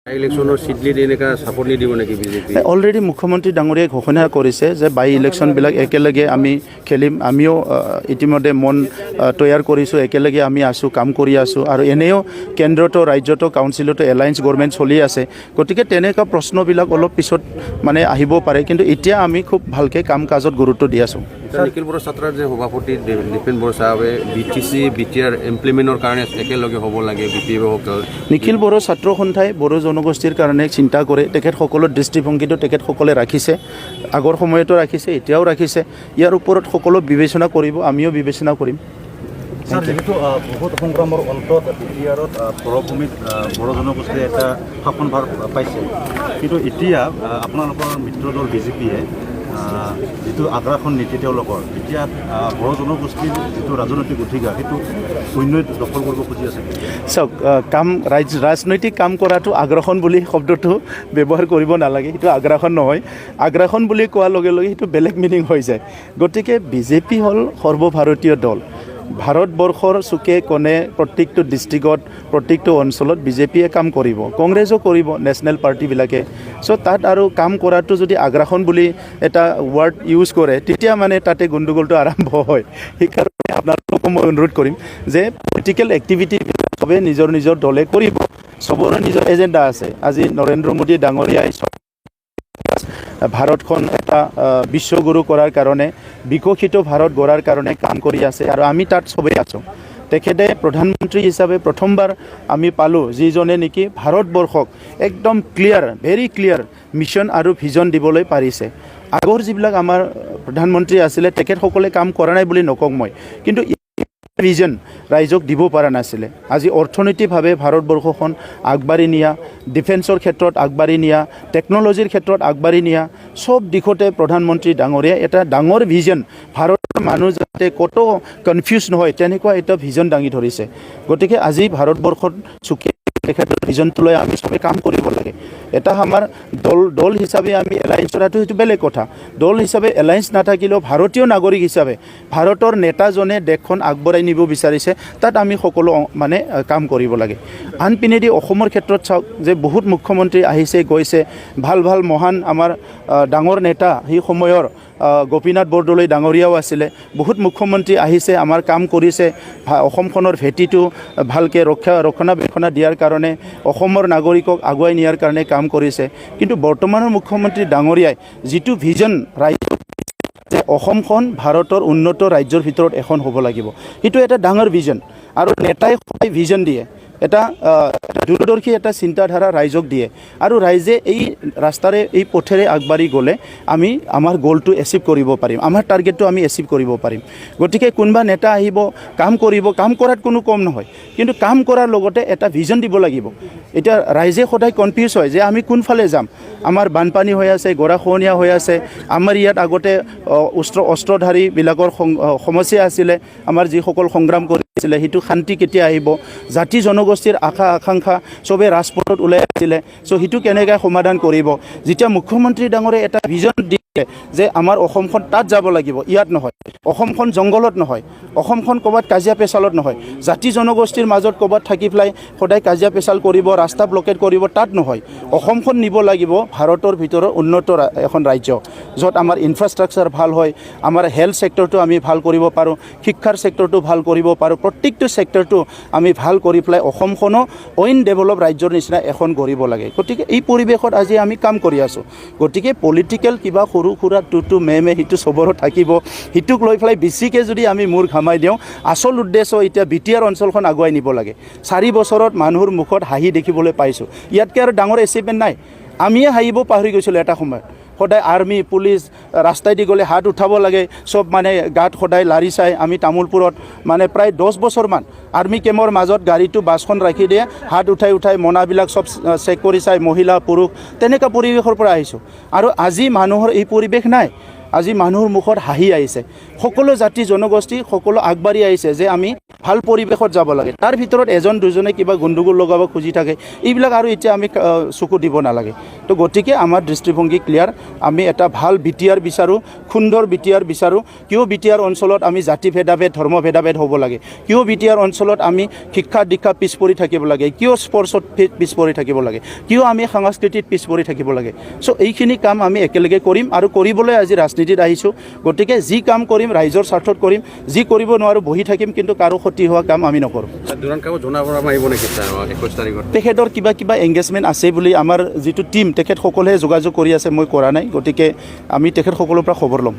ইলেকশনৰ সিডলি এনেকা সাপোৰ্ট নিদিব নেকি বিজেপি? অলৰেডি মুখ্যমন্ত্ৰী ডাঙৰীয়াই ঘোষণা কৰিছে যে বাই ইলেকশ্যনবিলাক একেলগে আমি খেলিম। আমিও ইতিমধ্যে মন তৈয়াৰ কৰিছোঁ, একেলগে আমি আছোঁ, কাম কৰি আছোঁ। আৰু এনেও কেন্দ্ৰতো ৰাজ্যতো কাউন্সিলতো এলায়েন্স গভৰ্ণমেণ্ট চলি আছে। গতিকে তেনেকুৱা প্ৰশ্নবিলাক অলপ পিছত মানে আহিব পাৰে, কিন্তু এতিয়া আমি খুব ভালকৈ কাম কাজত গুৰুত্ব দি আছোঁ। নিখিল বড়ো ছাত্ৰৰ যে সভাপতি দীপেন বড়ো চাহাবে BTC BTR ইমপ্লিমেণ্টৰ কাৰণে একেলগে হ'ব লাগে BPO নিখিল বড়ো ছাত্ৰ সন্থাই বড়ো জনগোষ্ঠীৰ কাৰণে চিন্তা কৰে। তেখেতসকলৰ দৃষ্টিভংগীটো তেখেতসকলে ৰাখিছে, আগৰ সময়তো ৰাখিছে, এতিয়াও ৰাখিছে। ইয়াৰ ওপৰত সকলো বিবেচনা কৰিব, আমিও বিবেচনা কৰিম। যেহেতু বহুত সংগ্ৰামৰ অন্তত BTRত পৰভূমিত বড়ো জনগোষ্ঠীয়ে এটা শাসনভাৰ পাইছে, কিন্তু এতিয়া আপোনালোকৰ মিত্ৰ দল বিজেপিয়ে যিটো আগ্ৰাসন নীতি তেওঁলোকৰ, এতিয়া বড়ো জনগোষ্ঠীৰ যিটো ৰাজনৈতিক অধিকাৰ সেইটো শূন্যই দখল কৰিব খুজি আছে। চাওক, ৰাজনৈতিক কাম কৰাটো আগ্ৰাসন বুলি শব্দটো ব্যৱহাৰ কৰিব নালাগে। সেইটো আগ্ৰাসন নহয়। আগ্ৰাসন বুলি কোৱাৰ লগে লগে সেইটো বেলেগ মিনিং হৈ যায়। গতিকে বিজেপি হ'ল সৰ্বভাৰতীয় দল। ভাৰতবৰ্ষৰ চুকে কোণে প্ৰত্যেকটো ডিষ্ট্ৰিক্টত, প্ৰত্যেকটো অঞ্চলত বিজেপিয়ে কাম কৰিব, কংগ্ৰেছো কৰিব, নেশ্যনেল পাৰ্টিবিলাকে। চ' তাত আৰু কাম কৰাটো যদি আগ্ৰাসন বুলি এটা ৱৰ্ড ইউজ কৰে, তেতিয়া মানে তাতে গণ্ডগোলটো আৰম্ভ হয়। সেইকাৰণে আপোনালোকক মই অনুৰোধ কৰিম যে পলিটিকেল এক্টিভিটিবিলাক চবে নিজৰ নিজৰ দলে কৰিব। চবৰে নিজৰ এজেণ্ডা আছে। আজি নৰেন্দ্ৰ মোদী ডাঙৰীয়াই ভাৰতখন এটা বিশ্বগুৰু কৰাৰ কাৰণে, বিকশিত ভাৰত গঢ়াৰ কাৰণে কাম কৰি আছে, আৰু আমি তাত চবেই আছোঁ। তেখেতে প্ৰধানমন্ত্ৰী হিচাপে প্ৰথমবাৰ আমি পালোঁ, যিজনে নেকি ভাৰতবৰ্ষক একদম ক্লিয়াৰ, ভেৰি ক্লিয়াৰ মিছন আৰু ভিজন দিবলৈ পাৰিছে। আগৰ যিবিলাক আমাৰ প্ৰধানমন্ত্ৰী আছিলে তেখেতসকলে কাম কৰা নাই বুলি নকওঁ মই, কিন্তু ভিজন ৰাইজক দিব পৰা নাছিলে। আজি অৰ্থনৈতিকভাৱে ভাৰতবৰ্ষখন আগবাঢ়ি নিয়া, ডিফেন্সৰ ক্ষেত্ৰত আগবাঢ়ি নিয়া, টেকন'লজিৰ ক্ষেত্ৰত আগবাঢ়ি নিয়া, চব দিশতে প্ৰধানমন্ত্ৰী ডাঙৰীয়া এটা ডাঙৰ ভিজন, ভাৰতৰ মানুহ যাতে ক'তো কনফিউজ নহয় তেনেকুৱা এটা ভিজন দাঙি ধৰিছে। গতিকে আজি ভাৰতবৰ্ষত চুকে তেখেতৰ ভিজনটো লৈ আমি চবে কাম কৰিব লাগে। এটা আমাৰ দল হিচাপে আমি এলায়েন্স কৰাটো সেইটো বেলেগ কথা। দল হিচাপে এলায়েন্স নাথাকিলেও ভাৰতীয় নাগৰিক হিচাপে ভাৰতৰ নেতাজনে দেশখন আগবঢ়াই নিব বিচাৰিছে, তাত আমি সকলো মানে কাম কৰিব লাগে। আনপিনেদি অসমৰ ক্ষেত্ৰত চাওক যে বহুত মুখ্যমন্ত্ৰী আহিছে গৈছে, ভাল ভাল মহান আমাৰ ডাঙৰ নেতা সেই সময়ৰ গোপীনাথ বৰদলৈ ডাঙৰীয়াও আছিলে। বহুত মুখ্যমন্ত্ৰী আহিছে, আমাৰ কাম কৰিছে, অসমখনৰ ভেটিটো ভালকৈ ৰক্ষণাবেক্ষণ দিয়াৰ কাৰণে, অসমৰ নাগৰিকক আগুৱাই নিয়াৰ কাৰণে কাম কৰিছে। কিন্তু বৰ্তমানৰ মুখ্যমন্ত্ৰী ডাঙৰীয়াই যিটো ভিজন ৰাজ্যক যে অসমখন ভাৰতৰ উন্নত ৰাজ্যৰ ভিতৰত এখন হ'ব লাগিব, সেইটো এটা ডাঙৰ ভিজন। আৰু নেতাই সদায় ভিজন দিয়ে, এটা দূৰদৰ্শী এটা চিন্তাধাৰা ৰাইজক দিয়ে, আৰু ৰাইজে এই ৰাস্তাৰে এই পথেৰে আগবাঢ়ি গ'লে আমি আমাৰ গ'লটো এচিভ কৰিব পাৰিম, আমাৰ টাৰ্গেটটো আমি এচিভ কৰিব পাৰিম। গতিকে কোনোবা নেতা আহিব, কাম কৰিব, কাম কৰাত কোনো কম নহয়, কিন্তু কাম কৰাৰ লগতে এটা ভিজন দিব লাগিব। এতিয়া ৰাইজে সদায় কনফিউজ হয় যে আমি কোনফালে যাম। আমাৰ বানপানী হৈ আছে, গৰাখহনীয়া হৈ আছে, আমাৰ ইয়াত আগতে অস্ত্ৰধাৰীবিলাকৰ সমস্যা আছিলে, আমাৰ যিসকল সংগ্ৰাম কৰিছিলে সেইটো শান্তি কেতিয়া আহিব, জাতি জনগোষ্ঠীৰ আশা আকাংক্ষা চবে ৰাজপথত ওলাই আছিলে। চ' সেইটো কেনেকৈ সমাধান কৰিব। যেতিয়া মুখ্যমন্ত্ৰী ডাঙৰে এটা ভিজন দিয়ে যে আমাৰ অসমখন তাত যাব লাগিব, ইয়াত নহয়, অসমখন জংঘলত নহয়, অসমখন ক'ৰবাত কাজিয়া পেচালত নহয়, জাতি জনগোষ্ঠীৰ মাজত ক'ৰবাত থাকি পেলাই সদায় কাজিয়া পেচাল কৰিব, ৰাস্তা ব্লকেট কৰিব, তাত নহয়। অসমখন নিব লাগিব ভাৰতৰ ভিতৰত উন্নত এখন ৰাজ্য, য'ত আমাৰ ইনফ্ৰাষ্ট্ৰাকচাৰ ভাল হয়, আমাৰ হেল্থ ছেক্টৰটো আমি ভাল কৰিব পাৰোঁ, শিক্ষাৰ ছেক্টৰটো ভাল কৰিব পাৰোঁ, প্ৰত্যেকটো ছেক্টৰটো আমি ভাল কৰি পেলাই অসমখনো অইন ডেভেলপ ৰাজ্যৰ নিচিনা এখন গঢ়িব লাগে। গতিকে এই পৰিৱেশত আজি আমি কাম কৰি আছোঁ। গতিকে পলিটিকেল কিবা সৰু সুৰা টুটু মেমে সেইটো চবৰো থাকিব, সিটোক লৈ পেলাই বেছিকৈ যদি আমি মূৰ ঘামাই দিওঁ, আচল উদ্দেশ্য এতিয়া BTR অঞ্চলখন আগুৱাই নিব লাগে। 4 বছৰত মানুহৰ মুখত হাঁহি দেখিবলৈ পাইছোঁ, ইয়াতকৈ আৰু ডাঙৰ এচিভমেণ্ট নাই। আমিয়ে হাঁহিব পাহৰি গৈছিলোঁ এটা সময়ত। সদায় আৰ্মি পুলিচ ৰাস্তাইদি গ'লে হাত উঠাব লাগে, চব মানে গাত সদায় লাৰি চাই। আমি তামোলপুৰত মানে প্ৰায় 10 বছৰমান আৰ্মি কেম্পৰ মাজত গাড়ীটো বাছখন ৰাখি দিয়ে, হাত উঠাই মোনাবিলাক চব চেক কৰি চাই, মহিলা পুৰুষ তেনেকুৱা পৰিৱেশৰ পৰা আহিছোঁ। আৰু আজি মানুহৰ এই পৰিৱেশ নাই। আজি মানুহৰ মুখত হাঁহি আহিছে সকলো জাতি জনগোষ্ঠী সকলো আগবাঢ়ি আহিছে যে আমি ভাল পৰিৱেশত যাব লাগে তাৰ ভিতৰত এজন দুজনে কিবা গণ্ডগোল লগাব খুজি থাকে এইবিলাক আৰু এতিয়া আমি চকু দিব নালাগে তো গতিকে আমাৰ দৃষ্টিভংগী ক্লিয়াৰ আমি এটা ভাল বিটিআৰ বিচাৰোঁ সুন্দৰ বিটিআৰ বিচাৰোঁ কিয় বিটিআৰ অঞ্চলত আমি জাতি ভেদাভেদ ধৰ্ম ভেদাভেদ হ'ব লাগে কিয় বিটিআৰ অঞ্চলত আমি শিক্ষা দীক্ষা পিছ পৰি থাকিব লাগে কিয় স্পৰ্টছত পিছ পৰি থাকিব লাগে কিয় আমি সংস্কৃতিত পিছ পৰি থাকিব লাগে চ' এইখিনি কাম আমি একেলগে কৰিম আৰু কৰিবলৈ আজি ৰাজনীতিত আহিছোঁ গতিকে যি কাম কৰিম ৰাইজৰ স্বাৰ্থত কৰিম যি কৰিব নোৱাৰোঁ বহি থাকিম কিন্তু কাৰো ক্ষতি হোৱা কাম আমি নকৰোঁ তেখেতৰ কিবা এংগেজমেণ্ট আছে বুলি আমাৰ যিটো টীম তেখেতসকলে যোগাযোগ কৰি আছে মই কৰা নাই গতিকে আমি তেখেতসকলৰ পৰা খবৰ ল'ম